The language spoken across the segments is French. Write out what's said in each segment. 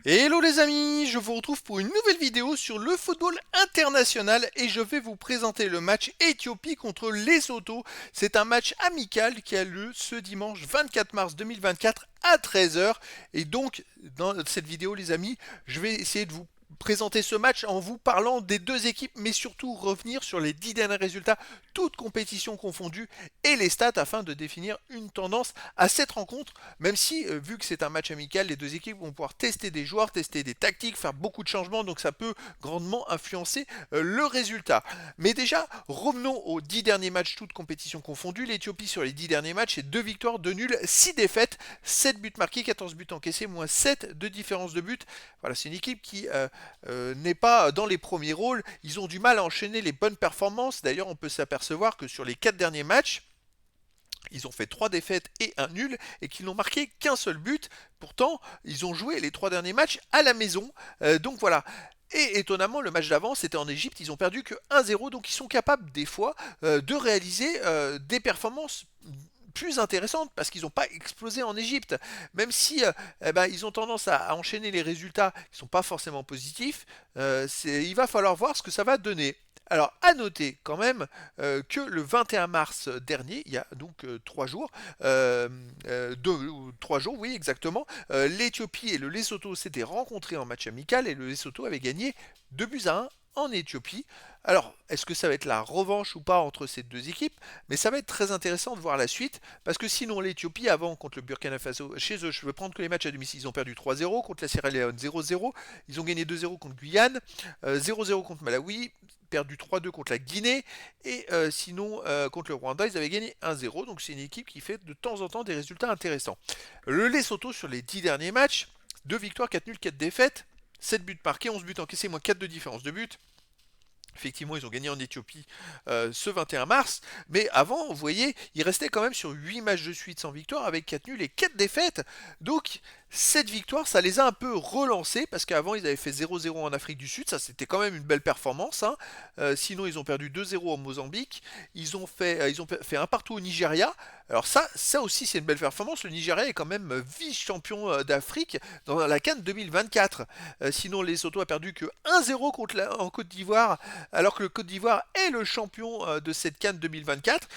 Hello les amis, je vous retrouve pour une nouvelle vidéo sur le football international et je vais vous présenter le match Éthiopie contre Lesotho. C'est un match amical qui a lieu ce dimanche 24 mars 2024 à 13 heures. Et donc dans cette vidéo les amis, je vais essayer de vous présenter ce match en vous parlant des deux équipes mais surtout revenir sur les 10 derniers résultats, toutes compétitions confondues et les stats afin de définir une tendance à cette rencontre, même si vu que c'est un match amical, les deux équipes vont pouvoir tester des joueurs, tester des tactiques, faire beaucoup de changements, donc ça peut grandement influencer le résultat. Mais déjà, revenons aux 10 derniers matchs, toutes compétitions confondues. L'Éthiopie sur les 10 derniers matchs, c'est 2 victoires, 2 nuls, 6 défaites, 7 buts marqués, 14 buts encaissés, moins 7 de différence de but. Voilà, c'est une équipe qui n'est pas dans les premiers rôles. Ils ont du mal à enchaîner les bonnes performances. D'ailleurs, on peut s'apercevoir que sur les 4 derniers matchs, ils ont fait 3 défaites et un nul et qu'ils n'ont marqué qu'un seul but. Pourtant, ils ont joué les 3 derniers matchs à la maison. Donc voilà. Et étonnamment, le match d'avant, c'était en Égypte, ils ont perdu que 1-0, donc ils sont capables des fois de réaliser des performances plus intéressantes parce qu'ils n'ont pas explosé en Égypte. Même si ils ont tendance à enchaîner les résultats qui ne sont pas forcément positifs, il va falloir voir ce que ça va donner. Alors, à noter quand même que le 21 mars dernier, il y a donc 3 jours, 3 jours, oui, exactement, l'Éthiopie et le Lesotho s'étaient rencontrés en match amical et le Lesotho avait gagné 2 buts à 1 en Éthiopie. Alors, est-ce que ça va être la revanche ou pas entre ces deux équipes? Mais ça va être très intéressant de voir la suite, parce que sinon l'Éthiopie, avant, contre le Burkina Faso, chez eux, je vais prendre que les matchs à domicile, ils ont perdu 3-0, contre la Sierra Leone 0-0, ils ont gagné 2-0 contre Guyane, 0-0 contre Malawi, perdu 3-2 contre la Guinée, et sinon contre le Rwanda, ils avaient gagné 1-0, donc c'est une équipe qui fait de temps en temps des résultats intéressants. Le Lesotho, sur les 10 derniers matchs, 2 victoires, 4 nuls, 4 défaites, 7 buts marqués, 11 buts encaissés, moins 4 de différence de but. Effectivement, ils ont gagné en Éthiopie ce 21 mars, mais avant, vous voyez, ils restaient quand même sur 8 matchs de suite sans victoire, avec 4 nuls et 4 défaites. Donc, cette victoire, ça les a un peu relancés, parce qu'avant, ils avaient fait 0-0 en Afrique du Sud, ça c'était quand même une belle performance, hein. Sinon, ils ont perdu 2-0 au Mozambique, ils ont fait un partout au Nigeria. Alors ça aussi, c'est une belle performance. Le Nigeria est quand même vice-champion d'Afrique dans la CAN 2024. Sinon, Lesotho a perdu que 1-0 en Côte d'Ivoire, alors que le Côte d'Ivoire est le champion de cette CAN 2024.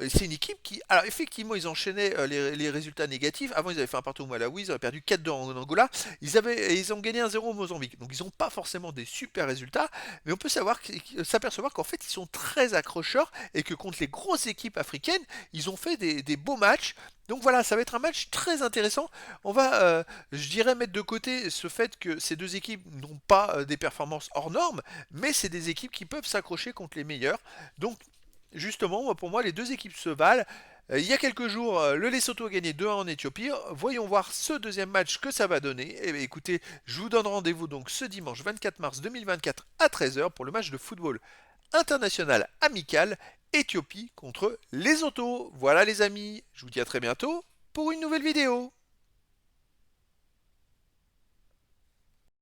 C'est une équipe qui, alors effectivement, ils enchaînaient les résultats négatifs. Avant, ils avaient fait un partout au Malawi, ils avaient perdu 4-2 en Angola. Ils ont gagné 1-0 au Mozambique. Donc, ils n'ont pas forcément des super résultats, mais on peut s'apercevoir qu'en fait, ils sont très accrocheurs et que contre les grosses équipes africaines, ils ont fait des beaux matchs. Donc voilà, ça va être un match très intéressant. On va, je dirais, mettre de côté ce fait que ces deux équipes n'ont pas des performances hors normes, mais c'est des équipes qui peuvent s'accrocher contre les meilleurs. Donc, justement, pour moi, les deux équipes se valent. Il y a quelques jours, le Lesotho a gagné 2-1 en Éthiopie. Voyons voir ce deuxième match que ça va donner. Et bien, écoutez, je vous donne rendez-vous donc ce dimanche 24 mars 2024 à 13 heures pour le match de football international amical Éthiopie contre Lesotho. Voilà les amis, je vous dis à très bientôt pour une nouvelle vidéo.